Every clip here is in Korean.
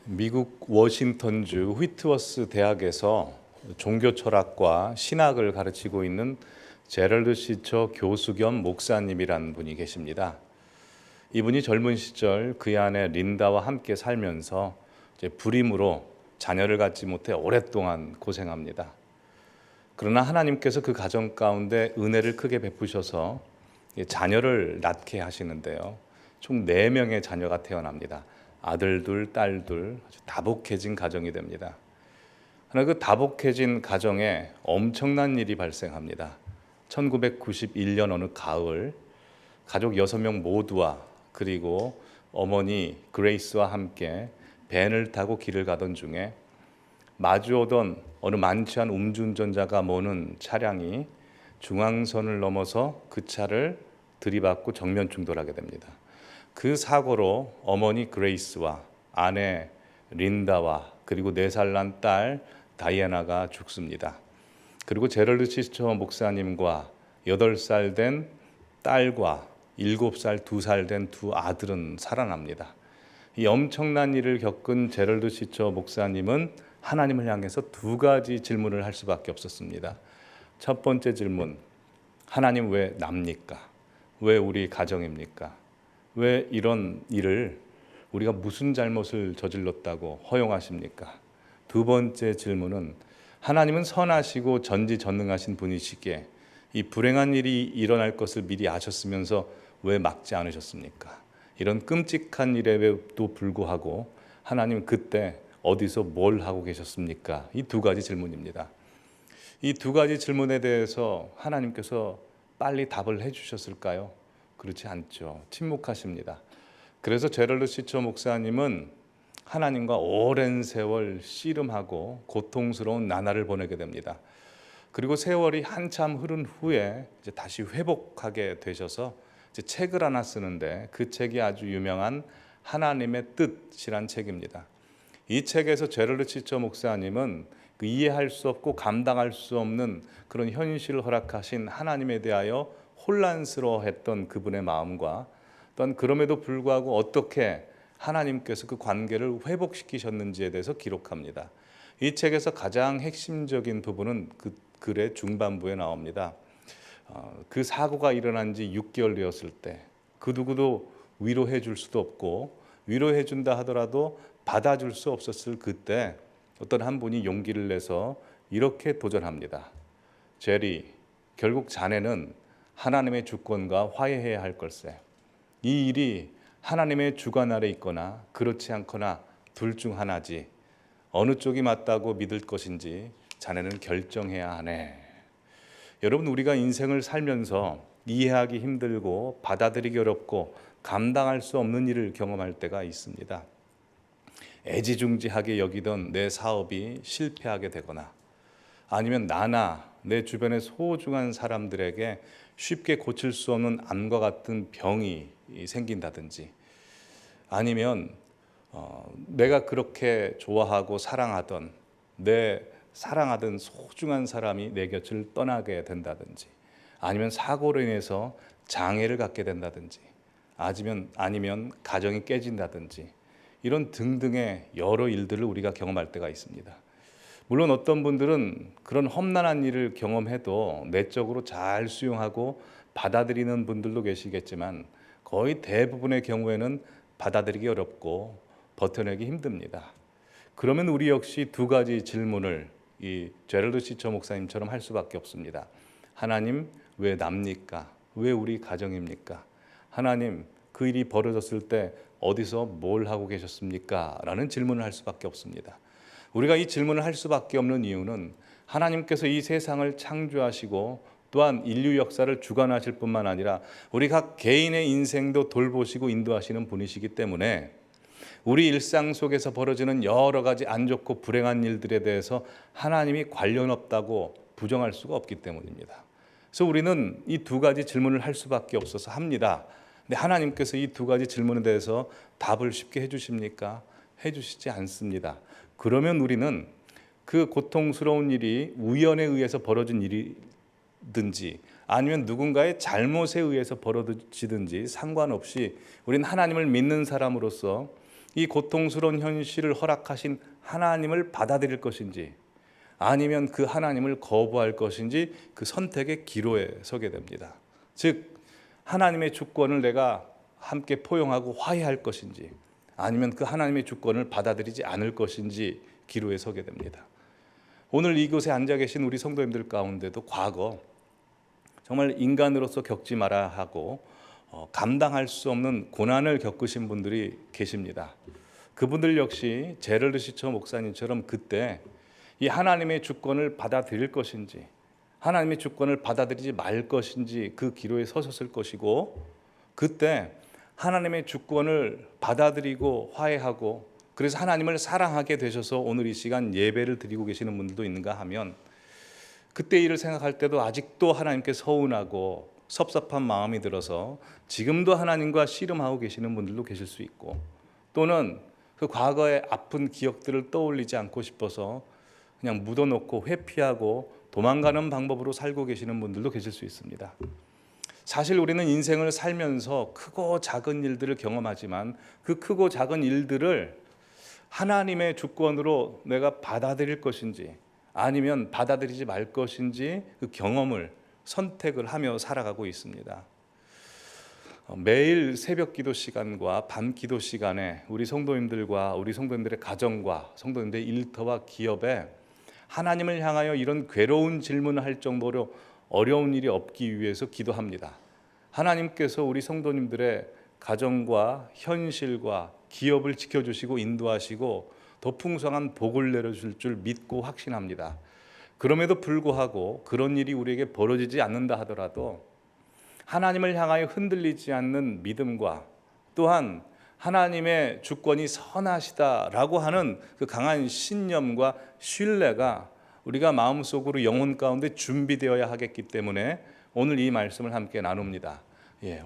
미국 워싱턴주 휘트워스 대학에서 종교 철학과 신학을 가르치고 있는 제럴드 시처 교수 겸 목사님이란 분이 계십니다. 이분이 젊은 시절 그의 아내 린다와 함께 살면서 불임으로 자녀를 갖지 못해 오랫동안 고생합니다. 그러나 하나님께서 그 가정 가운데 은혜를 크게 베푸셔서 자녀를 낳게 하시는데요. 총 4명의 자녀가 태어납니다. 아들 둘, 딸 둘, 아주 다복해진 가정이 됩니다. 그러나 그 다복해진 가정에 엄청난 일이 발생합니다. 1991년 어느 가을, 가족 6명 모두와 그리고 어머니 그레이스와 함께 밴을 타고 길을 가던 중에 마주오던 어느 만취한 음주운전자가 모는 차량이 중앙선을 넘어서 그 차를 들이받고 정면 충돌하게 됩니다. 그 사고로 어머니 그레이스와 아내 린다와 그리고 4살 난 딸 다이애나가 죽습니다. 그리고 제럴드 시처 목사님과 8살 된 딸과 7살, 2살 된 2 아들은 살아납니다. 이 엄청난 일을 겪은 제럴드 시처 목사님은 하나님을 향해서 2가지 질문을 할 수밖에 없었습니다. 첫 번째 질문, 하나님 왜 납니까? 왜 우리 가정입니까? 왜 이런 일을 우리가 무슨 잘못을 저질렀다고 허용하십니까? 두 번째 질문은 하나님은 선하시고 전지전능하신 분이시기에 이 불행한 일이 일어날 것을 미리 아셨으면서 왜 막지 않으셨습니까? 이런 끔찍한 일에도 불구하고 하나님 그때 어디서 뭘 하고 계셨습니까? 이 2가지 질문입니다. 이 2가지 질문에 대해서 하나님께서 빨리 답을 해주셨을까요? 그렇지 않죠. 침묵하십니다. 그래서 제럴드 시처 목사님은 하나님과 오랜 세월 씨름하고 고통스러운 나날을 보내게 됩니다. 그리고 세월이 한참 흐른 후에 이제 다시 회복하게 되셔서 이제 책을 하나 쓰는데 그 책이 아주 유명한 하나님의 뜻이란 책입니다. 이 책에서 제럴드 시처 목사님은 그 이해할 수 없고 감당할 수 없는 그런 현실을 허락하신 하나님에 대하여 혼란스러워했던 그분의 마음과 또한 그럼에도 불구하고 어떻게 하나님께서 그 관계를 회복시키셨는지에 대해서 기록합니다. 이 책에서 가장 핵심적인 부분은 그 글의 중반부에 나옵니다. 그 사고가 일어난 지 6개월 되었을 때 그 누구도 위로해 줄 수도 없고 위로해 준다 하더라도 받아줄 수 없었을 그때 어떤 한 분이 용기를 내서 이렇게 도전합니다. 제리, 결국 자네는 하나님의 주권과 화해해야 할 걸세. 이 일이 하나님의 주관 아래 있거나 그렇지 않거나 둘 중 하나지. 어느 쪽이 맞다고 믿을 것인지 자네는 결정해야 하네. 여러분, 우리가 인생을 살면서 이해하기 힘들고 받아들이기 어렵고 감당할 수 없는 일을 경험할 때가 있습니다. 애지중지하게 여기던 내 사업이 실패하게 되거나 아니면 나나 내 주변의 소중한 사람들에게 쉽게 고칠 수 없는 암과 같은 병이 생긴다든지 아니면 내가 그렇게 좋아하고 사랑하던 내 사랑하던 소중한 사람이 내 곁을 떠나게 된다든지 아니면 사고로 인해서 장애를 갖게 된다든지 아니면 가정이 깨진다든지 이런 등등의 여러 일들을 우리가 경험할 때가 있습니다. 물론 어떤 분들은 그런 험난한 일을 경험해도 내적으로 잘 수용하고 받아들이는 분들도 계시겠지만 거의 대부분의 경우에는 받아들이기 어렵고 버텨내기 힘듭니다. 그러면 우리 역시 2가지 질문을 이 제럴드 시처 목사님처럼 할 수밖에 없습니다. 하나님 왜 납니까? 왜 우리 가정입니까? 하나님 그 일이 벌어졌을 때 어디서 뭘 하고 계셨습니까? 라는 질문을 할 수밖에 없습니다. 우리가 이 질문을 할 수밖에 없는 이유는 하나님께서 이 세상을 창조하시고 또한 인류 역사를 주관하실 뿐만 아니라 우리 각 개인의 인생도 돌보시고 인도하시는 분이시기 때문에 우리 일상 속에서 벌어지는 여러 가지 안 좋고 불행한 일들에 대해서 하나님이 관련 없다고 부정할 수가 없기 때문입니다. 그래서 우리는 이 2가지 질문을 할 수밖에 없어서 합니다. 근데 하나님께서 이 2가지 질문에 대해서 답을 쉽게 해주십니까? 해주시지 않습니다. 그러면 우리는 그 고통스러운 일이 우연에 의해서 벌어진 일이든지 아니면 누군가의 잘못에 의해서 벌어지든지 상관없이 우리는 하나님을 믿는 사람으로서 이 고통스러운 현실을 허락하신 하나님을 받아들일 것인지 아니면 그 하나님을 거부할 것인지 그 선택의 기로에 서게 됩니다. 즉 하나님의 주권을 내가 함께 포용하고 화해할 것인지 아니면 그 하나님의 주권을 받아들이지 않을 것인지 기로에 서게 됩니다. 오늘 이곳에 앉아 계신 우리 성도님들 가운데도 과거 정말 인간으로서 겪지 말아야 하고 감당할 수 없는 고난을 겪으신 분들이 계십니다. 그분들 역시 제럴드 시처 목사님처럼 그때 이 하나님의 주권을 받아들일 것인지 하나님의 주권을 받아들이지 말 것인지 그 기로에 서셨을 것이고, 그때 하나님의 주권을 받아들이고 화해하고 그래서 하나님을 사랑하게 되셔서 오늘 이 시간 예배를 드리고 계시는 분들도 있는가 하면, 그때 일을 생각할 때도 아직도 하나님께 서운하고 섭섭한 마음이 들어서 지금도 하나님과 씨름하고 계시는 분들도 계실 수 있고, 또는 그 과거의 아픈 기억들을 떠올리지 않고 싶어서 그냥 묻어놓고 회피하고 도망가는 방법으로 살고 계시는 분들도 계실 수 있습니다. 사실 우리는 인생을 살면서 크고 작은 일들을 경험하지만 그 크고 작은 일들을 하나님의 주권으로 내가 받아들일 것인지 아니면 받아들이지 말 것인지 그 경험을 선택을 하며 살아가고 있습니다. 매일 새벽 기도 시간과 밤 기도 시간에 우리 성도님들과 우리 성도님들의 가정과 성도님들의 일터와 기업에 하나님을 향하여 이런 괴로운 질문을 할 정도로 어려운 일이 없기 위해서 기도합니다. 하나님께서 우리 성도님들의 가정과 현실과 기업을 지켜주시고 인도하시고 더 풍성한 복을 내려줄 줄 믿고 확신합니다. 그럼에도 불구하고 그런 일이 우리에게 벌어지지 않는다 하더라도 하나님을 향하여 흔들리지 않는 믿음과 또한 하나님의 주권이 선하시다라고 하는 그 강한 신념과 신뢰가 우리가 마음속으로 영혼 가운데 준비되어야 하겠기 때문에 오늘 이 말씀을 함께 나눕니다.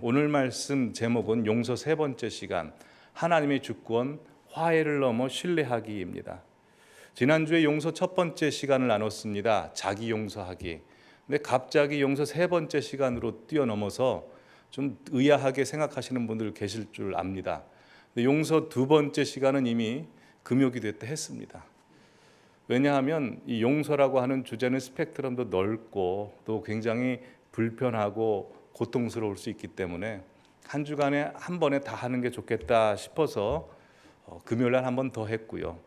오늘 말씀 제목은 용서 세 번째 시간, 하나님의 주권, 화해를 넘어 신뢰하기입니다. 지난주에 용서 첫 번째 시간을 나눴습니다. 자기 용서하기. 근데 갑자기 용서 세 번째 시간으로 뛰어넘어서 좀 의아하게 생각하시는 분들 계실 줄 압니다. 근데 용서 두 번째 시간은 이미 금요기도 때 했습니다. 왜냐하면 이 용서라고 하는 주제는 스펙트럼도 넓고 또 굉장히 불편하고 고통스러울 수 있기 때문에 한 주간에 한 번에 다 하는 게 좋겠다 싶어서 금요일 날 한 번 더 했고요.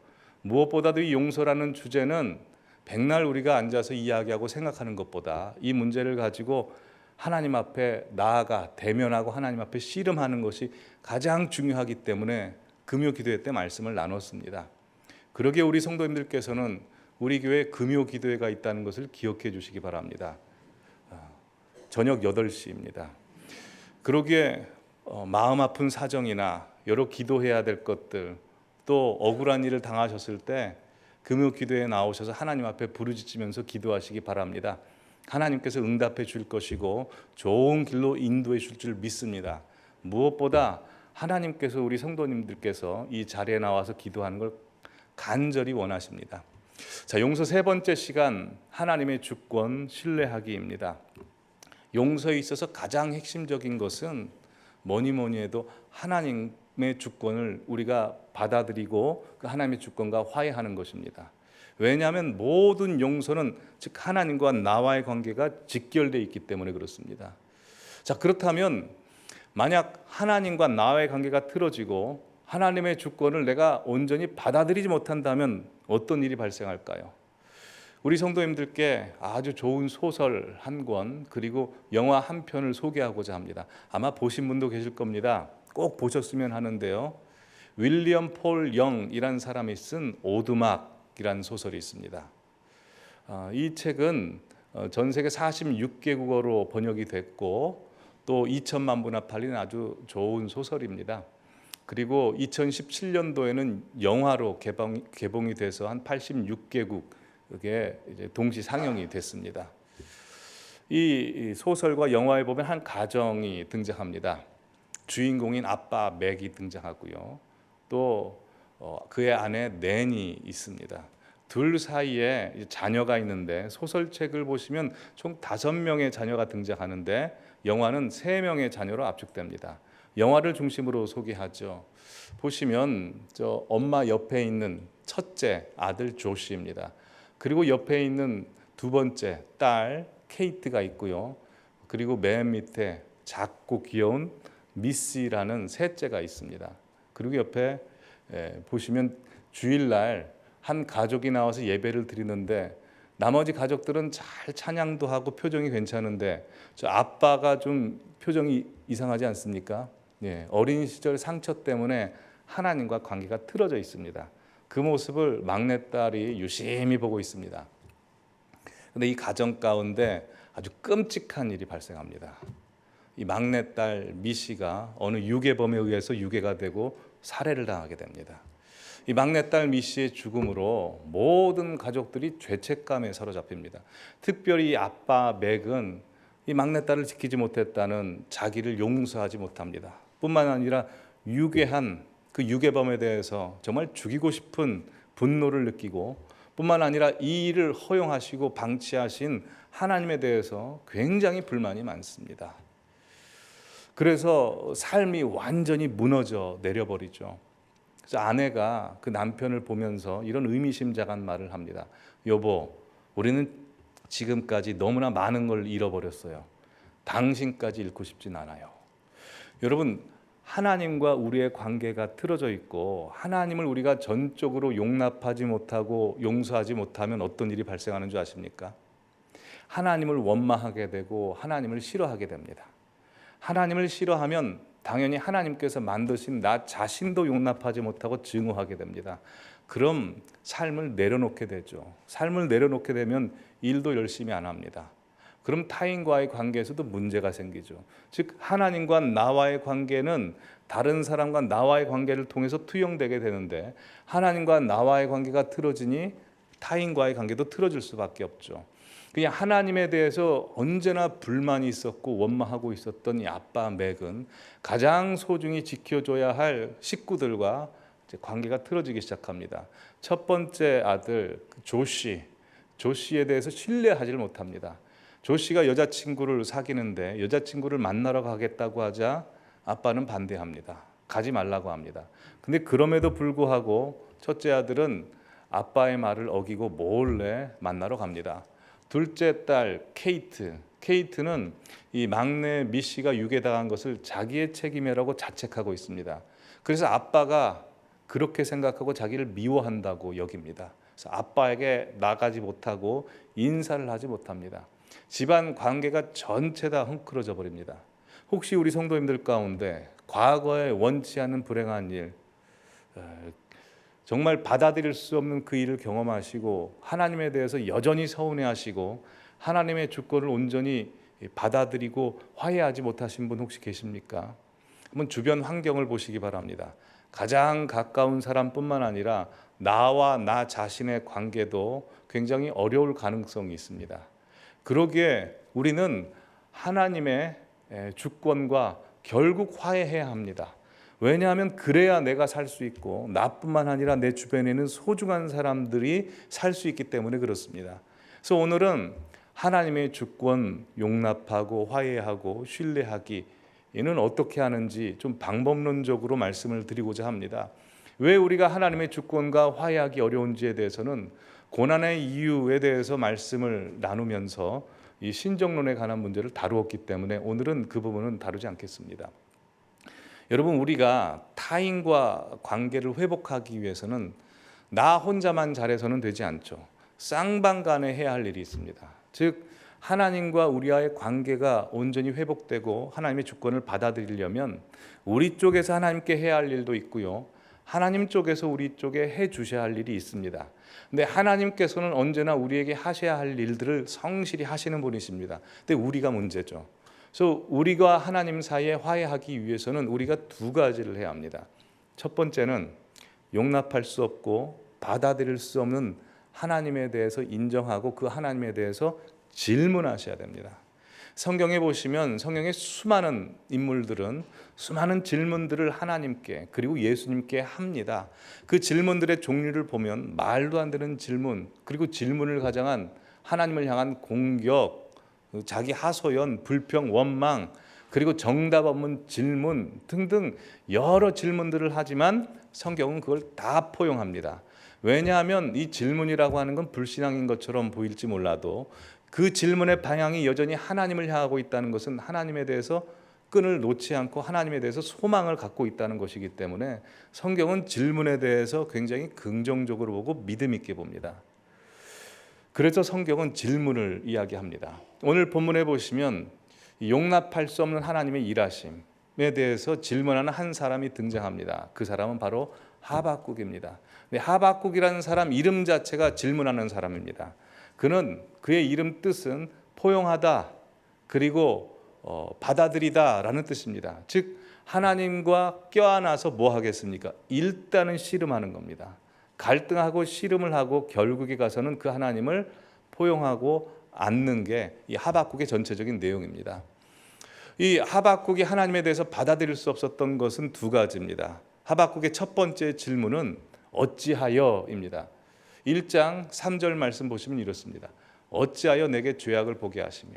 무엇보다도 이 용서라는 주제는 백날 우리가 앉아서 이야기하고 생각하는 것보다 이 문제를 가지고 하나님 앞에 나아가 대면하고 하나님 앞에 씨름하는 것이 가장 중요하기 때문에 금요 기도회 때 말씀을 나눴습니다. 그러기에 우리 성도님들께서는 우리 교회에 금요 기도회가 있다는 것을 기억해 주시기 바랍니다. 저녁 8시입니다. 그러기에 마음 아픈 사정이나 여러 기도해야 될 것들, 또 억울한 일을 당하셨을 때 금요 기도에 나오셔서 하나님 앞에 부르짖으면서 기도하시기 바랍니다. 하나님께서 응답해 줄 것이고 좋은 길로 인도해 줄 줄 믿습니다. 무엇보다 하나님께서 우리 성도님들께서 이 자리에 나와서 기도하는 걸 간절히 원하십니다. 자, 용서 세 번째 시간, 하나님의 주권 신뢰하기입니다. 용서에 있어서 가장 핵심적인 것은 뭐니 해도 하나님의 주권을 우리가 받아들이고 그 하나님의 주권과 화해하는 것입니다. 왜냐하면 모든 용서는 즉 하나님과 나와의 관계가 직결되어 있기 때문에 그렇습니다. 자, 그렇다면 만약 하나님과 나와의 관계가 틀어지고 하나님의 주권을 내가 온전히 받아들이지 못한다면 어떤 일이 발생할까요? 우리 성도님들께 아주 좋은 소설 한 권 그리고 영화 한 편을 소개하고자 합니다. 아마 보신 분도 계실 겁니다. 꼭 보셨으면 하는데요. 윌리엄 폴 영이라는 사람이 쓴 오두막이라는 소설이 있습니다. 이 책은 전 세계 46개국어로 번역이 됐고 또 2천만 부나 팔린 아주 좋은 소설입니다. 그리고 2017년도에는 영화로 개봉이 돼서 한 86개국에 이제 동시 상영이 됐습니다. 이 소설과 영화에 보면 한 가정이 등장합니다. 주인공인 아빠 맥이 등장하고요. 또 그의 아내 낸이 있습니다. 둘 사이에 자녀가 있는데 소설책을 보시면 총 5명의 자녀가 등장하는데 영화는 3명의 자녀로 압축됩니다. 영화를 중심으로 소개하죠. 보시면 저 엄마 옆에 있는 첫째 아들 조시입니다. 그리고 옆에 있는 두 번째 딸 케이트가 있고요. 그리고 맨 밑에 작고 귀여운 미시라는 셋째가 있습니다. 그리고 옆에 보시면 주일날 한 가족이 나와서 예배를 드리는데 나머지 가족들은 잘 찬양도 하고 표정이 괜찮은데 저 아빠가 좀 표정이 이상하지 않습니까? 예, 어린 시절 상처 때문에 하나님과 관계가 틀어져 있습니다. 그 모습을 막내딸이 유심히 보고 있습니다. 근데 이 가정 가운데 아주 끔찍한 일이 발생합니다. 이 막내딸 미시가 어느 유괴범에 의해서 유괴가 되고 살해를 당하게 됩니다. 이 막내딸 미시의 죽음으로 모든 가족들이 죄책감에 사로잡힙니다. 특별히 아빠 맥은 이 막내딸을 지키지 못했다는 자기를 용서하지 못합니다. 뿐만 아니라 유괴한 그 유괴범에 대해서 정말 죽이고 싶은 분노를 느끼고 뿐만 아니라 이 일을 허용하시고 방치하신 하나님에 대해서 굉장히 불만이 많습니다. 그래서 삶이 완전히 무너져 내려버리죠. 그래서 아내가 그 남편을 보면서 이런 의미심장한 말을 합니다. 여보, 우리는 지금까지 너무나 많은 걸 잃어버렸어요. 당신까지 잃고 싶진 않아요. 여러분, 하나님과 우리의 관계가 틀어져 있고 하나님을 우리가 전적으로 용납하지 못하고 용서하지 못하면 어떤 일이 발생하는 줄 아십니까? 하나님을 원망하게 되고 하나님을 싫어하게 됩니다. 하나님을 싫어하면 당연히 하나님께서 만드신 나 자신도 용납하지 못하고 증오하게 됩니다. 그럼 삶을 내려놓게 되죠. 삶을 내려놓게 되면 일도 열심히 안 합니다. 그럼 타인과의 관계에서도 문제가 생기죠. 즉 하나님과 나와의 관계는 다른 사람과 나와의 관계를 통해서 투영되게 되는데 하나님과 나와의 관계가 틀어지니 타인과의 관계도 틀어질 수밖에 없죠. 그냥 하나님에 대해서 언제나 불만이 있었고 원망하고 있었던 이 아빠 맥은 가장 소중히 지켜줘야 할 식구들과 관계가 틀어지기 시작합니다. 첫 번째 아들 조시에 대해서 신뢰하지를 못합니다. 조시가 여자친구를 사귀는데 여자친구를 만나러 가겠다고 하자 아빠는 반대합니다. 가지 말라고 합니다. 근데 그럼에도 불구하고 첫째 아들은 아빠의 말을 어기고 몰래 만나러 갑니다. 둘째 딸 케이트는 이 막내 미시가 유괴당한 것을 자기의 책임이라고 자책하고 있습니다. 그래서 아빠가 그렇게 생각하고 자기를 미워한다고 여깁니다. 그래서 아빠에게 나가지 못하고 인사를 하지 못합니다. 집안 관계가 전체 다 헝클어져 버립니다. 혹시 우리 성도님들 가운데 과거에 원치 않은 불행한 일, 정말 받아들일 수 없는 그 일을 경험하시고 하나님에 대해서 여전히 서운해하시고 하나님의 주권을 온전히 받아들이고 화해하지 못하신 분 혹시 계십니까? 한번 주변 환경을 보시기 바랍니다. 가장 가까운 사람뿐만 아니라 나와 나 자신의 관계도 굉장히 어려울 가능성이 있습니다. 그러기에 우리는 하나님의 주권과 결국 화해해야 합니다. 왜냐하면 그래야 내가 살 수 있고 나뿐만 아니라 내 주변에는 소중한 사람들이 살 수 있기 때문에 그렇습니다. 그래서 오늘은 하나님의 주권 용납하고 화해하고 신뢰하기 이는 어떻게 하는지 좀 방법론적으로 말씀을 드리고자 합니다. 왜 우리가 하나님의 주권과 화해하기 어려운지에 대해서는 고난의 이유에 대해서 말씀을 나누면서 이 신정론에 관한 문제를 다루었기 때문에 오늘은 그 부분은 다루지 않겠습니다. 여러분, 우리가 타인과 관계를 회복하기 위해서는 나 혼자만 잘해서는 되지 않죠. 쌍방간에 해야 할 일이 있습니다. 즉 하나님과 우리와의 관계가 온전히 회복되고 하나님의 주권을 받아들이려면 우리 쪽에서 하나님께 해야 할 일도 있고요, 하나님 쪽에서 우리 쪽에 해 주셔야 할 일이 있습니다. 근데 하나님께서는 언제나 우리에게 하셔야 할 일들을 성실히 하시는 분이십니다. 근데 우리가 문제죠. 그래서 우리가 하나님 사이에 화해하기 위해서는 우리가 두 가지를 해야 합니다. 첫 번째는 용납할 수 없고 받아들일 수 없는 하나님에 대해서 인정하고 그 하나님에 대해서 질문하셔야 됩니다. 성경에 보시면 성경의 수많은 인물들은 수많은 질문들을 하나님께 그리고 예수님께 합니다. 그 질문들의 종류를 보면 말도 안 되는 질문, 그리고 질문을 가장한 하나님을 향한 공격, 자기 하소연, 불평, 원망, 그리고 정답 없는 질문 등등 여러 질문들을 하지만 성경은 그걸 다 포용합니다. 왜냐하면 이 질문이라고 하는 건 불신앙인 것처럼 보일지 몰라도 그 질문의 방향이 여전히 하나님을 향하고 있다는 것은 하나님에 대해서 끈을 놓지 않고 하나님에 대해서 소망을 갖고 있다는 것이기 때문에 성경은 질문에 대해서 굉장히 긍정적으로 보고 믿음 있게 봅니다. 그래서 성경은 질문을 이야기합니다. 오늘 본문에 보시면 용납할 수 없는 하나님의 일하심에 대해서 질문하는 한 사람이 등장합니다. 그 사람은 바로 하박국입니다. 하박국이라는 사람 이름 자체가 질문하는 사람입니다. 그의 이름 뜻은 포용하다 그리고 받아들이다라는 뜻입니다. 즉 하나님과 껴안아서 뭐 하겠습니까? 일단은 씨름하는 겁니다. 갈등하고 씨름을 하고 결국에 가서는 그 하나님을 포용하고 않는 게 이 하박국의 전체적인 내용입니다. 이 하박국이 하나님에 대해서 받아들일 수 없었던 것은 두 가지입니다. 하박국의 첫 번째 질문은 어찌하여입니다. 1장 3절 말씀 보시면 이렇습니다. 어찌하여 내게 죄악을 보게 하시며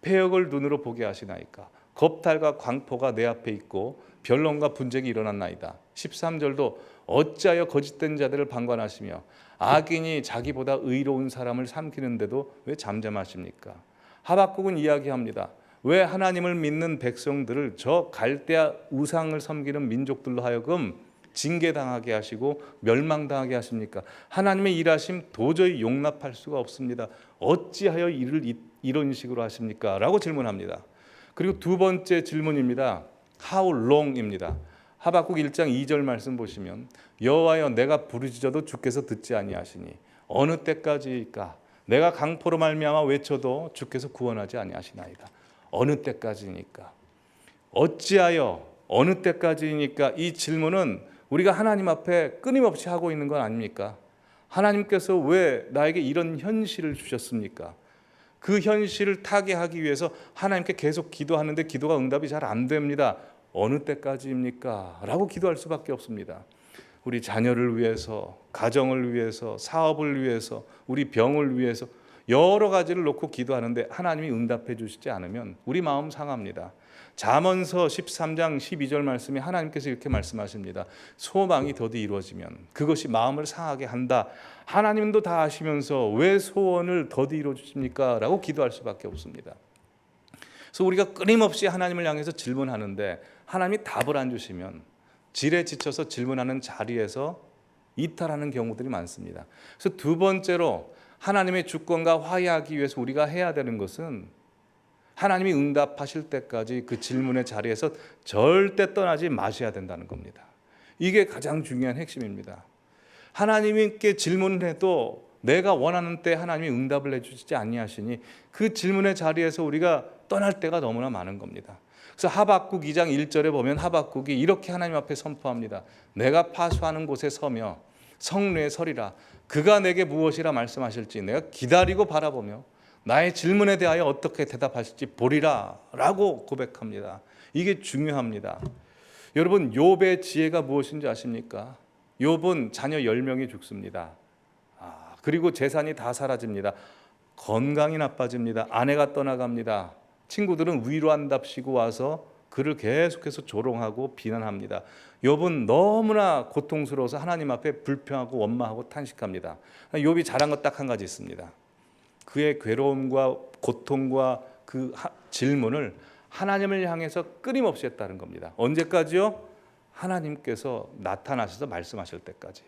패역을 눈으로 보게 하시나이까. 겁탈과 광포가 내 앞에 있고 변론과 분쟁이 일어났나이다. 13절도 어찌하여 거짓된 자들을 방관하시며 악인이 자기보다 의로운 사람을 삼키는데도 왜 잠잠하십니까? 하박국은 이야기합니다. 왜 하나님을 믿는 백성들을 저 갈대아 우상을 섬기는 민족들로 하여금 징계당하게 하시고 멸망당하게 하십니까? 하나님의 일하심 도저히 용납할 수가 없습니다. 어찌하여 일을 이런 식으로 하십니까? 라고 질문합니다. 그리고 두 번째 질문입니다. How long입니다. 하박국 1장 2절 말씀 보시면 여호와여 내가 부르짖어도 주께서 듣지 아니하시니 어느 때까지일까? 내가 강포로 말미암아 외쳐도 주께서 구원하지 아니하시나이다. 어느 때까지니까? 어찌하여 어느 때까지니까? 이 질문은 우리가 하나님 앞에 끊임없이 하고 있는 건 아닙니까? 하나님께서 왜 나에게 이런 현실을 주셨습니까? 그 현실을 타개하기 위해서 하나님께 계속 기도하는데 기도가 응답이 잘 안 됩니다. 어느 때까지입니까? 라고 기도할 수밖에 없습니다. 우리 자녀를 위해서, 가정을 위해서, 사업을 위해서, 우리 병을 위해서 여러 가지를 놓고 기도하는데 하나님이 응답해 주시지 않으면 우리 마음 상합니다. 잠언서 13장 12절 말씀에 하나님께서 이렇게 말씀하십니다. 소망이 더디 이루어지면 그것이 마음을 상하게 한다. 하나님도 다 아시면서 왜 소원을 더디 이루어 주십니까? 라고 기도할 수밖에 없습니다. 그래서 우리가 끊임없이 하나님을 향해서 질문하는데 하나님이 답을 안 주시면 질에 지쳐서 질문하는 자리에서 이탈하는 경우들이 많습니다. 그래서 두 번째로 하나님의 주권과 화해하기 위해서 우리가 해야 되는 것은 하나님이 응답하실 때까지 그 질문의 자리에서 절대 떠나지 마셔야 된다는 겁니다. 이게 가장 중요한 핵심입니다. 하나님께 질문을 해도 내가 원하는 때 하나님이 응답을 해주시지 아니하시니 그 질문의 자리에서 우리가 떠날 때가 너무나 많은 겁니다. 그래서 하박국 2장 1절에 보면 하박국이 이렇게 하나님 앞에 선포합니다. 내가 파수하는 곳에 서며 성루에 서리라. 그가 내게 무엇이라 말씀하실지 내가 기다리고 바라보며 나의 질문에 대하여 어떻게 대답하실지 보리라 라고 고백합니다. 이게 중요합니다. 여러분 욥의 지혜가 무엇인지 아십니까? 욥은 자녀 10명이 죽습니다. 그리고 재산이 다 사라집니다. 건강이 나빠집니다. 아내가 떠나갑니다. 친구들은 위로한답시고 와서 그를 계속해서 조롱하고 비난합니다. 욥은 너무나 고통스러워서 하나님 앞에 불평하고 원망하고 탄식합니다. 욥이 잘한 것 딱 한 가지 있습니다. 그의 괴로움과 고통과 그 질문을 하나님을 향해서 끊임없이 했다는 겁니다. 언제까지요? 하나님께서 나타나셔서 말씀하실 때까지.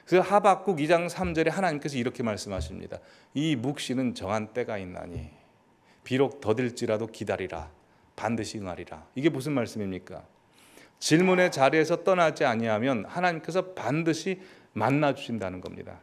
그래서 하박국 2장 3절에 하나님께서 이렇게 말씀하십니다. 이 묵시는 정한 때가 있나니 비록 더딜지라도 기다리라. 반드시 응하리라. 이게 무슨 말씀입니까? 질문의 자리에서 떠나지 아니하면 하나님께서 반드시 만나 주신다는 겁니다.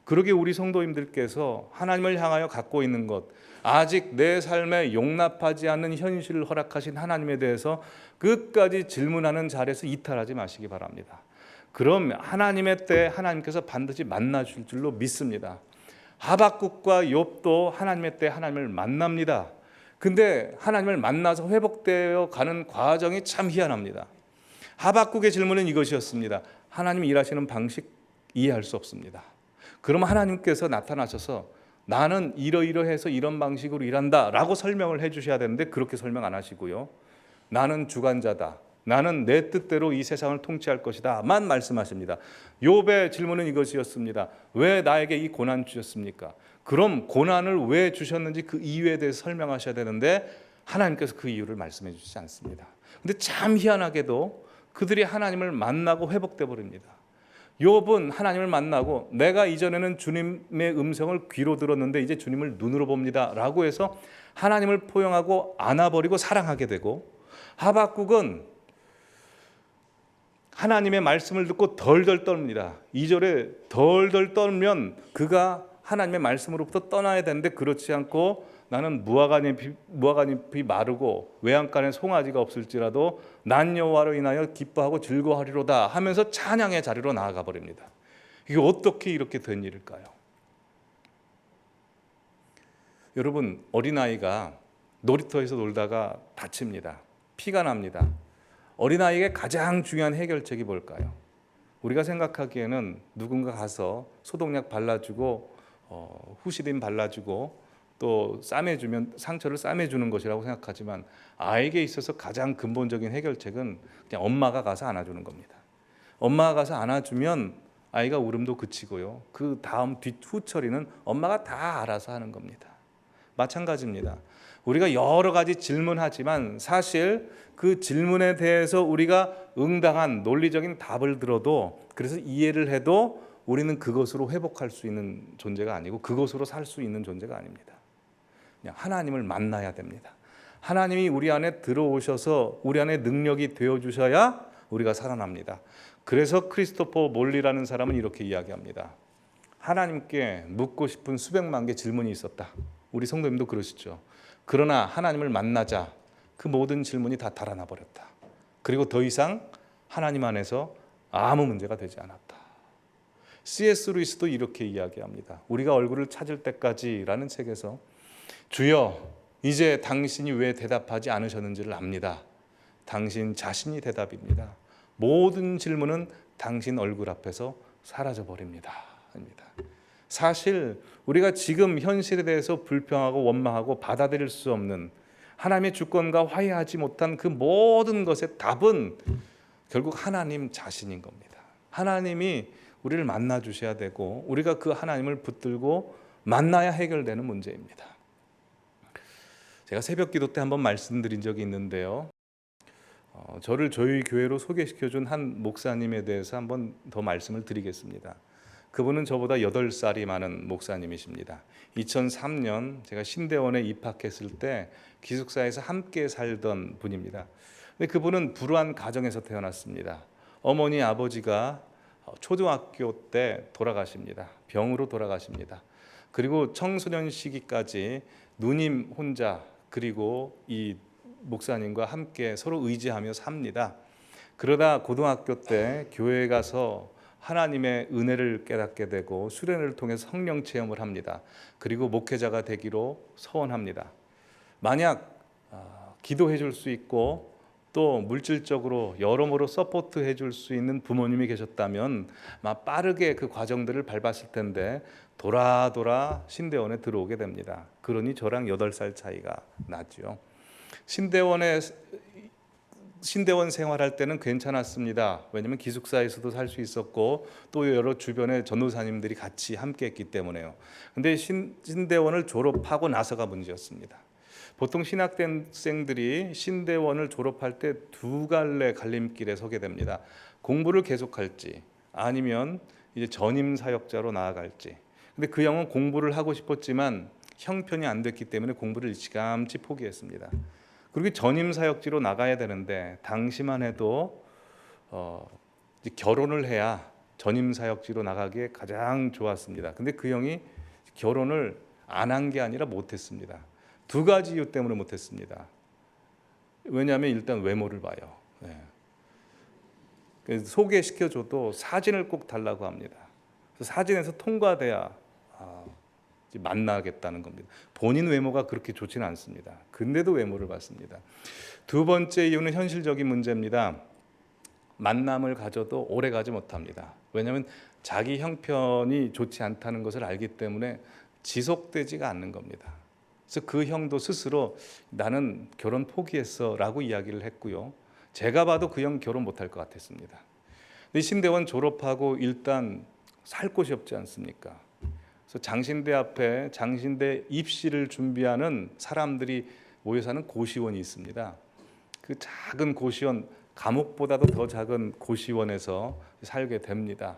그러게 우리 성도님들께서 하나님을 향하여 갖고 있는 것, 아직 내 삶에 용납하지 않는 현실을 허락하신 하나님에 대해서 끝까지 질문하는 자리에서 이탈하지 마시기 바랍니다. 그럼 하나님의 때 하나님께서 반드시 만나 주실 줄로 믿습니다. 하박국과 욥도 하나님의 때 하나님을 만납니다. 근데 하나님을 만나서 회복되어 가는 과정이 참 희한합니다. 하박국의 질문은 이것이었습니다. 하나님이 일하시는 방식 이해할 수 없습니다. 그럼 하나님께서 나타나셔서 나는 이러이러해서 이런 방식으로 일한다 라고 설명을 해 주셔야 되는데 그렇게 설명 안 하시고요. 나는 주관자다. 나는 내 뜻대로 이 세상을 통치할 것이다. 만 말씀하십니다. 욥의 질문은 이것이었습니다. 왜 나에게 이 고난 주셨습니까? 그럼 고난을 왜 주셨는지 그 이유에 대해서 설명하셔야 되는데 하나님께서 그 이유를 말씀해 주시지 않습니다. 근데 참 희한하게도 그들이 하나님을 만나고 회복돼 버립니다. 욥은 하나님을 만나고 내가 이전에는 주님의 음성을 귀로 들었는데 이제 주님을 눈으로 봅니다 라고 해서 하나님을 포용하고 안아버리고 사랑하게 되고, 하박국은 하나님의 말씀을 듣고 덜덜 떨립니다. 2절에 덜덜 떨면 그가 하나님의 말씀으로부터 떠나야 되는데 그렇지 않고 나는 무화과잎이 마르고 외양간에 송아지가 없을지라도 난 여호와로 인하여 기뻐하고 즐거워하리로다 하면서 찬양의 자리로 나아가 버립니다. 이게 어떻게 이렇게 된 일일까요? 여러분, 어린아이가 놀이터에서 놀다가 다칩니다. 피가 납니다. 어린아이에게 가장 중요한 해결책이 뭘까요? 우리가 생각하기에는 누군가 가서 소독약 발라주고 후시딘 발라주고 또 싸매주면 상처를 싸매주는 것이라고 생각하지만, 아이에게 있어서 가장 근본적인 해결책은 그냥 엄마가 가서 안아주는 겁니다. 엄마가 가서 안아주면 아이가 울음도 그치고요. 그 다음 후 처리는 엄마가 다 알아서 하는 겁니다. 마찬가지입니다. 우리가 여러 가지 질문하지만 사실 그 질문에 대해서 우리가 응당한 논리적인 답을 들어도, 그래서 이해를 해도 우리는 그것으로 회복할 수 있는 존재가 아니고 그것으로 살 수 있는 존재가 아닙니다. 그냥 하나님을 만나야 됩니다. 하나님이 우리 안에 들어오셔서 우리 안에 능력이 되어주셔야 우리가 살아납니다. 그래서 크리스토퍼 몰리라는 사람은 이렇게 이야기합니다. 하나님께 묻고 싶은 수백만 개 질문이 있었다. 우리 성도님도 그러시죠. 그러나 하나님을 만나자 그 모든 질문이 다 달아나 버렸다. 그리고 더 이상 하나님 안에서 아무 문제가 되지 않았다. C.S. 루이스도 이렇게 이야기합니다. 우리가 얼굴을 찾을 때까지라는 책에서, 주여 이제 당신이 왜 대답하지 않으셨는지를 압니다. 당신 자신이 대답입니다. 모든 질문은 당신 얼굴 앞에서 사라져 버립니다. 사실 우리가 지금 현실에 대해서 불평하고 원망하고 받아들일 수 없는, 하나님의 주권과 화해하지 못한 그 모든 것의 답은 결국 하나님 자신인 겁니다. 하나님이 우리를 만나 주셔야 되고 우리가 그 하나님을 붙들고 만나야 해결되는 문제입니다. 제가 새벽 기도 때 한번 말씀드린 적이 있는데요. 저를 저희 교회로 소개시켜준 한 목사님에 대해서 한번 더 말씀을 드리겠습니다. 그분은 저보다 8살이 많은 목사님이십니다. 2003년 제가 신대원에 입학했을 때 기숙사에서 함께 살던 분입니다. 근데 그분은 불우한 가정에서 태어났습니다. 어머니 아버지가 초등학교 때 돌아가십니다. 병으로 돌아가십니다. 그리고 청소년 시기까지 누님 혼자, 그리고 이 목사님과 함께 서로 의지하며 삽니다. 그러다 고등학교 때 교회에 가서 하나님의 은혜를 깨닫게 되고 수련회를 통해 성령 체험을 합니다. 그리고 목회자가 되기로 서원합니다. 만약 기도해 줄 수 있고 또 물질적으로 여러모로 서포트해 줄 수 있는 부모님이 계셨다면 빠르게 그 과정들을 밟았을 텐데 돌아 신대원에 들어오게 됩니다. 그러니 저랑 8살 차이가 나죠. 신대원 생활할 때는 괜찮았습니다. 왜냐하면 기숙사에서도 살 수 있었고 또 여러 주변의 전도사님들이 같이 함께 했기 때문에요. 근데 신대원을 졸업하고 나서가 문제였습니다. 보통 신학생들이 신대원을 졸업할 때 두 갈래 갈림길에 서게 됩니다. 공부를 계속할지 아니면 이제 전임 사역자로 나아갈지. 근데 그 형은 공부를 하고 싶었지만 형편이 안 됐기 때문에 공부를 일찌감치 포기했습니다. 그리고 전임 사역지로 나가야 되는데 당시만 해도 이제 결혼을 해야 전임 사역지로 나가기에 가장 좋았습니다. 근데 그 형이 결혼을 안 한 게 아니라 못했습니다. 2가지 이유 때문에 못했습니다. 왜냐하면 일단 외모를 봐요. 그래서 소개시켜줘도 사진을 꼭 달라고 합니다. 그래서 사진에서 통과돼야 만나겠다는 겁니다. 본인 외모가 그렇게 좋지는 않습니다. 근데도 외모를 봤습니다. 2번째 이유는 현실적인 문제입니다. 만남을 가져도 오래 가지 못합니다. 왜냐하면 자기 형편이 좋지 않다는 것을 알기 때문에 지속되지가 않는 겁니다. 그래서 그 형도 스스로 나는 결혼 포기했어라고 이야기를 했고요. 제가 봐도 그 형 결혼 못할 것 같았습니다. 근데 신대원 졸업하고 일단 살 곳이 없지 않습니까? 그래서 장신대 앞에 장신대 입시를 준비하는 사람들이 모여 사는 고시원이 있습니다. 그 작은 고시원, 감옥보다도 더 작은 고시원에서 살게 됩니다.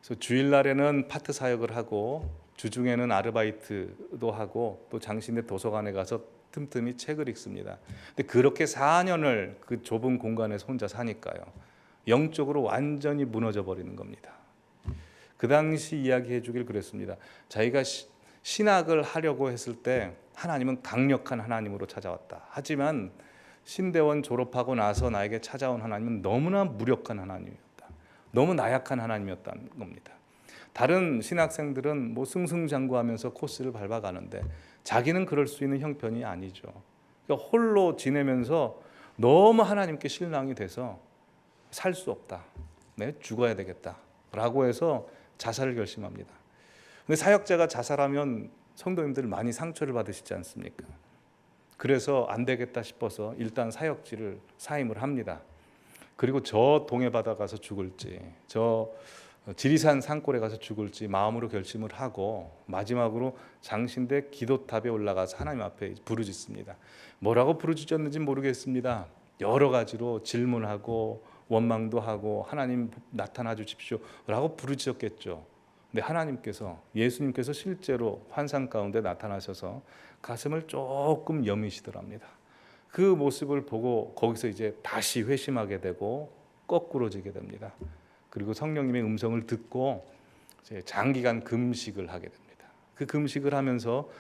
그래서 주일날에는 파트 사역을 하고 주중에는 아르바이트도 하고 또 장신대 도서관에 가서 틈틈이 책을 읽습니다. 근데 그렇게 4년을 그 좁은 공간에서 혼자 사니까요, 영적으로 완전히 무너져 버리는 겁니다. 그 당시 이야기해 주길 그랬습니다. 자기가 신학을 하려고 했을 때 하나님은 강력한 하나님으로 찾아왔다. 하지만 신대원 졸업하고 나서 나에게 찾아온 하나님은 너무나 무력한 하나님이었다. 너무 나약한 하나님이었다는 겁니다. 다른 신학생들은 뭐 승승장구하면서 코스를 밟아가는데 자기는 그럴 수 있는 형편이 아니죠. 그러니까 홀로 지내면서 너무 하나님께 실망이 돼서 살 수 없다. 내 죽어야 되겠다라고 해서 자살을 결심합니다. 근데 사역자가 자살하면 성도님들 많이 상처를 받으시지 않습니까? 그래서 안 되겠다 싶어서 일단 사역지를 사임을 합니다. 그리고 저 동해 바다 가서 죽을지, 저 지리산 산골에 가서 죽을지 마음으로 결심을 하고 마지막으로 장신대 기도탑에 올라가서 하나님 앞에 부르짖습니다. 뭐라고 부르짖었는지 모르겠습니다. 여러 가지로 질문하고 원망도 하고 하나님 나타나 주십시오 라고 부르짖었겠죠. 근데 하나님께서, 예수님께서 실제로 환상 가운데 나타나셔서 가슴을 조금 여미시더랍니다. 그 모습을 보고 거기서 이제 다시 회심하게 되고 거꾸로지게 됩니다. 그리고 성령님의 음성을 듣고 이제 장기간 금식을 하게 됩니다. 그 금식을 하면서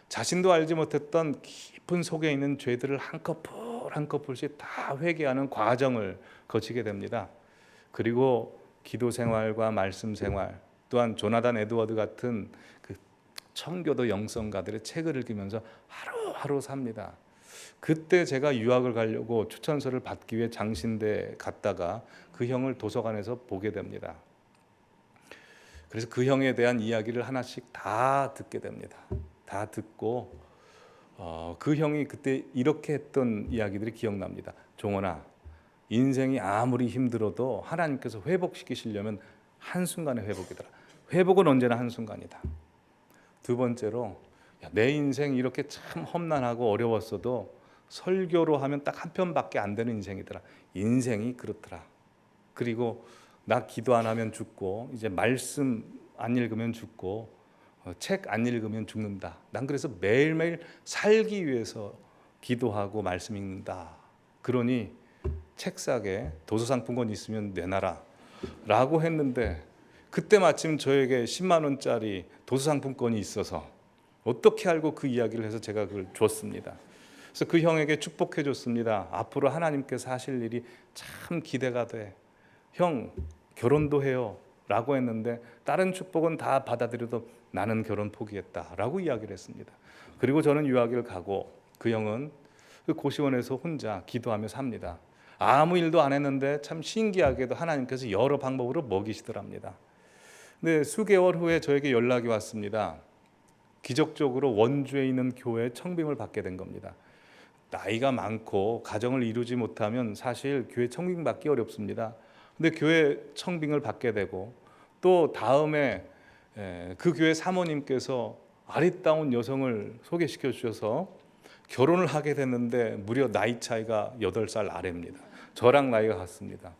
자신도 알지 못했던 깊은 속에 있는 죄들을 한 커플 한 커플씩 다 회개하는 과정을 거치게 됩니다. 그리고 기도 생활과 말씀 생활, 또한 조나단 에드워드 같은 그 청교도 영성가들의 책을 읽으면서 하루하루 삽니다. 그때 제가 유학을 가려고 추천서를 받기 위해 장신대 갔다가 그 형을 도서관에서 보게 됩니다. 그래서 그 형에 대한 이야기를 하나씩 다 듣게 됩니다. 다 듣고 그 형이 그때 이렇게 했던 이야기들이 기억납니다. 종원아, 인생이 아무리 힘들어도 하나님께서 회복시키시려면 한순간의 회복이더라. 회복은 언제나 한순간이다. 두 번째로, 내 인생이 이렇게 참 험난하고 어려웠어도 설교로 하면 딱 한 편밖에 안 되는 인생이더라. 인생이 그렇더라. 그리고 나 기도 안 하면 죽고, 이제 말씀 안 읽으면 죽고, 책 안 읽으면 죽는다. 난 그래서 매일매일 살기 위해서 기도하고 말씀 읽는다. 그러니 책상에 도서상품권 있으면 내놔라 라고 했는데, 그때 마침 저에게 10만 원짜리 도서상품권이 있어서 어떻게 알고 그 이야기를 해서 제가 그걸 줬습니다. 그래서 그 형에게 축복해 줬습니다. 앞으로 하나님께서 하실 일이 참 기대가 돼. 형, 결혼도 해요 라고 했는데 다른 축복은 다 받아들여도 나는 결혼 포기했다 라고 이야기를 했습니다. 그리고 저는 유학을 가고 그 형은 그 고시원에서 혼자 기도하며 삽니다. 아무 일도 안 했는데 참 신기하게도 하나님께서 여러 방법으로 먹이시더랍니다. 근데 수개월 후에 저에게 연락이 왔습니다. 기적적으로 원주에 있는 교회에 청빙을 받게 된 겁니다. 나이가 많고 가정을 이루지 못하면 사실 교회 청빙 받기 어렵습니다. 근데 교회 청빙을 받게 되고 또 다음에 그 교회 사모님께서 아리따운 여성을 소개시켜 주셔서 결혼을 하게 됐는데 무려 나이 차이가 8살 아래입니다. 저랑 나이가 같습니다.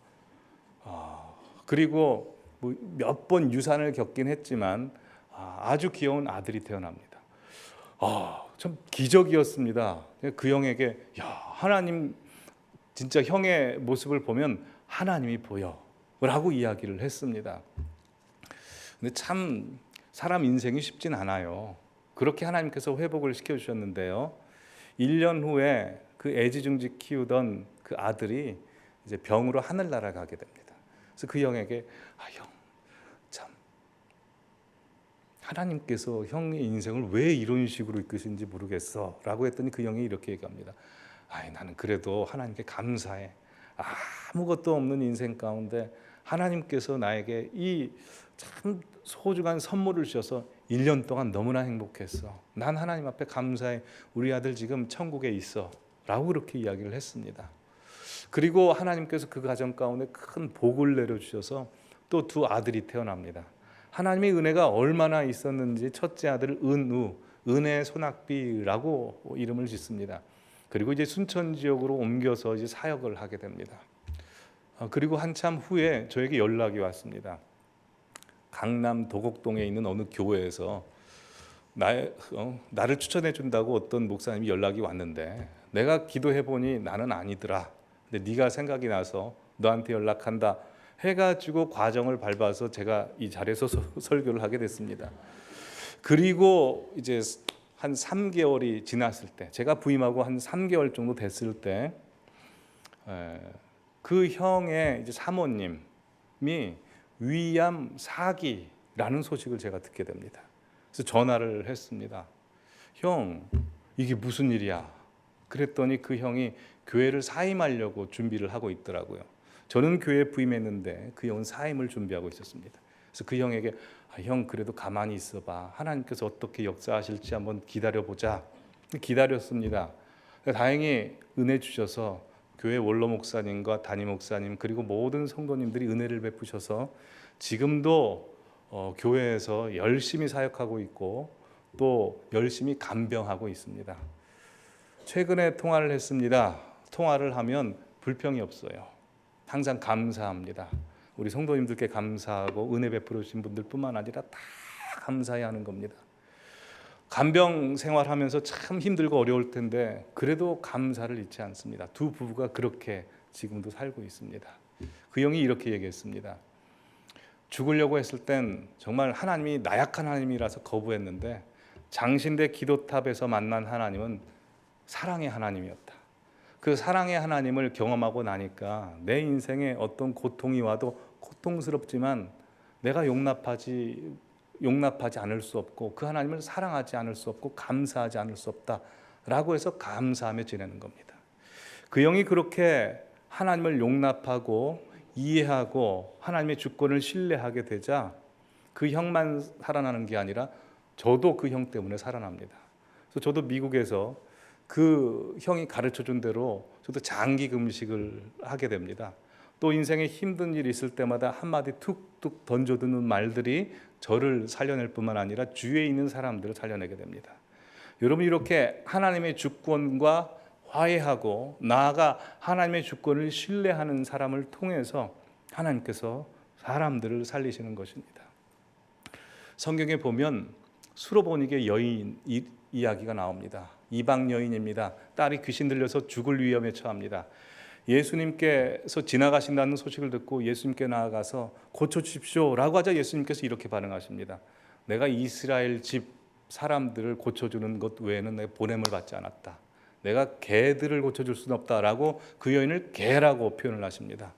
그리고 몇 번 유산을 겪긴 했지만 아주 귀여운 아들이 태어납니다. 참 기적이었습니다. 그 형에게 하나님 진짜 형의 모습을 보면 하나님이 보여 라고 이야기를 했습니다. 근데 참 사람 인생이 쉽진 않아요. 그렇게 하나님께서 회복을 시켜주셨는데요. 1년 후에 그 애지중지 키우던 그 아들이 이제 병으로 하늘나라 가게 됩니다. 그래서 그 형에게 형, 참 하나님께서 형의 인생을 왜 이런 식으로 이끄신지 모르겠어 라고 했더니 그 형이 이렇게 얘기합니다. 나는 그래도 하나님께 감사해. 아무것도 없는 인생 가운데 하나님께서 나에게 이 참 소중한 선물을 주셔서 1년 동안 너무나 행복했어. 난 하나님 앞에 감사해. 우리 아들 지금 천국에 있어. 라고 그렇게 이야기를 했습니다. 그리고 하나님께서 그 가정 가운데 큰 복을 내려주셔서 또 두 아들이 태어납니다. 하나님의 은혜가 얼마나 있었는지 첫째 아들을 은우, 은혜의 소낙비라고 이름을 짓습니다. 그리고 이제 순천 지역으로 옮겨서 이제 사역을 하게 됩니다. 그리고 한참 후에 저에게 연락이 왔습니다. 강남 도곡동에 있는 어느 교회에서 나를 추천해 준다고 어떤 목사님이 연락이 왔는데 내가 기도해 보니 나는 아니더라. 근데 네가 생각이 나서 너한테 연락한다 해가지고 과정을 밟아서 제가 이 자리에서 설교를 하게 됐습니다. 그리고 이제 한 3개월이 지났을 때, 제가 부임하고 한 3개월 정도 됐을 때, 그 형의 이제 사모님이 위암 4기라는 소식을 제가 듣게 됩니다. 그래서 전화를 했습니다. 형, 이게 무슨 일이야? 그랬더니 그 형이 교회를 사임하려고 준비를 하고 있더라고요. 저는 교회에 부임했는데 그 형은 사임을 준비하고 있었습니다. 그래서 그 형에게 형 그래도 가만히 있어봐. 하나님께서 어떻게 역사하실지 한번 기다려보자. 기다렸습니다. 다행히 은혜 주셔서 교회 원로 목사님과 담임 목사님 그리고 모든 성도님들이 은혜를 베푸셔서 지금도 교회에서 열심히 사역하고 있고 또 열심히 간병하고 있습니다. 최근에 통화를 했습니다. 통화를 하면 불평이 없어요. 항상 감사합니다. 우리 성도님들께 감사하고 은혜 베풀어 주신 분들뿐만 아니라 다 감사해야 하는 겁니다. 간병 생활하면서 참 힘들고 어려울 텐데 그래도 감사를 잊지 않습니다. 두 부부가 그렇게 지금도 살고 있습니다. 그 형이 이렇게 얘기했습니다. 죽으려고 했을 땐 정말 하나님이 나약한 하나님이라서 거부했는데 장신대 기도탑에서 만난 하나님은 사랑의 하나님이었다. 그 사랑의 하나님을 경험하고 나니까 내 인생에 어떤 고통이 와도 고통스럽지만 내가 용납하지 않을 수 없고 그 하나님을 사랑하지 않을 수 없고 감사하지 않을 수 없다라고 해서 감사하며 지내는 겁니다. 그 형이 그렇게 하나님을 용납하고 이해하고 하나님의 주권을 신뢰하게 되자 그 형만 살아나는 게 아니라 저도 그 형 때문에 살아납니다. 그래서 저도 미국에서 그 형이 가르쳐준 대로 저도 장기 금식을 하게 됩니다. 또 인생에 힘든 일이 있을 때마다 한마디 툭툭 던져두는 말들이 저를 살려낼 뿐만 아니라 주위에 있는 사람들을 살려내게 됩니다. 여러분 이렇게 하나님의 주권과 화해하고 나아가 하나님의 주권을 신뢰하는 사람을 통해서 하나님께서 사람들을 살리시는 것입니다. 성경에 보면 수로보니게 여인 이야기가 나옵니다. 이방 여인입니다. 딸이 귀신 들려서 죽을 위험에 처합니다. 예수님께서 지나가신다는 소식을 듣고 예수님께 나아가서 고쳐주십시오 라고 하자 예수님께서 이렇게 반응하십니다. 내가 이스라엘 집 사람들을 고쳐주는 것 외에는 내가 보냄을 받지 않았다. 내가 개들을 고쳐줄 수는 없다라고 그 여인을 개라고 표현을 하십니다.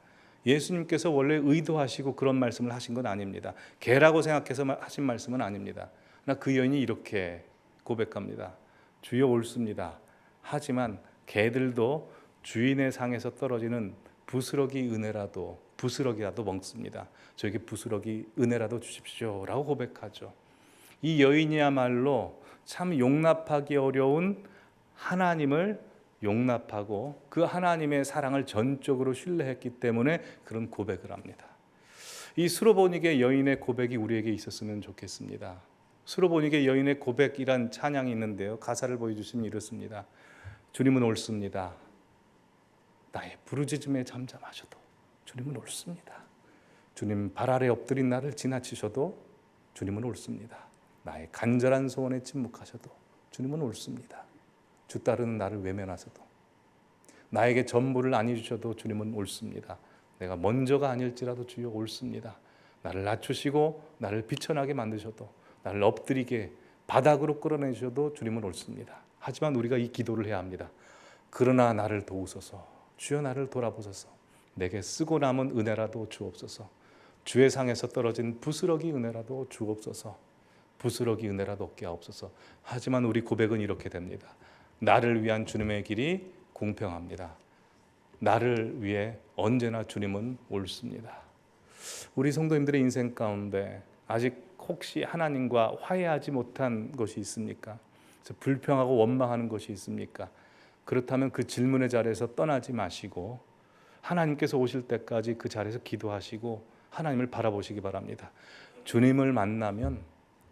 예수님께서 원래 의도하시고 그런 말씀을 하신 건 아닙니다. 개라고 생각해서 하신 말씀은 아닙니다. 그러나 그 여인이 이렇게 고백합니다. 주여 옳습니다. 하지만 개들도 주인의 상에서 떨어지는 부스러기라도 먹습니다. 저에게 부스러기 은혜라도 주십시오 라고 고백하죠. 이 여인이야말로 참 용납하기 어려운 하나님을 용납하고 그 하나님의 사랑을 전적으로 신뢰했기 때문에 그런 고백을 합니다. 이 수로보니게 여인의 고백이 우리에게 있었으면 좋겠습니다. 수로보니게 여인의 고백이란 찬양이 있는데요. 가사를 보여주시면 이렇습니다. 주님은 옳습니다. 나의 부르짖음에 잠잠하셔도 주님은 옳습니다. 주님 발 아래 엎드린 나를 지나치셔도 주님은 옳습니다. 나의 간절한 소원에 침묵하셔도 주님은 옳습니다. 주 따르는 나를 외면하셔도 나에게 전부를 안 해주셔도 주님은 옳습니다. 내가 먼저가 아닐지라도 주여 옳습니다. 나를 낮추시고 나를 비천하게 만드셔도 나를 엎드리게 바닥으로 끌어내셔도 주님은 옳습니다. 하지만 우리가 이 기도를 해야 합니다. 그러나 나를 도우소서. 주여 나를 돌아보소서. 내게 쓰고 남은 은혜라도 주옵소서. 주의 상에서 떨어진 부스러기 은혜라도 주옵소서. 부스러기 은혜라도 얻게 하옵소서. 하지만 우리 고백은 이렇게 됩니다. 나를 위한 주님의 길이 공평합니다. 나를 위해 언제나 주님은 옳습니다. 우리 성도님들의 인생 가운데 아직 혹시 하나님과 화해하지 못한 것이 있습니까? 그래서 불평하고 원망하는 것이 있습니까? 그렇다면 그 질문의 자리에서 떠나지 마시고 하나님께서 오실 때까지 그 자리에서 기도하시고 하나님을 바라보시기 바랍니다. 주님을 만나면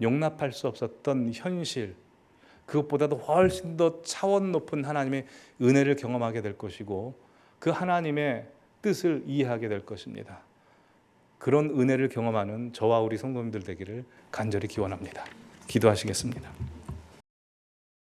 용납할 수 없었던 현실, 그것보다도 훨씬 더 차원 높은 하나님의 은혜를 경험하게 될 것이고 그 하나님의 뜻을 이해하게 될 것입니다. 그런 은혜를 경험하는 저와 우리 성도님들 되기를 간절히 기원합니다. 기도하시겠습니다.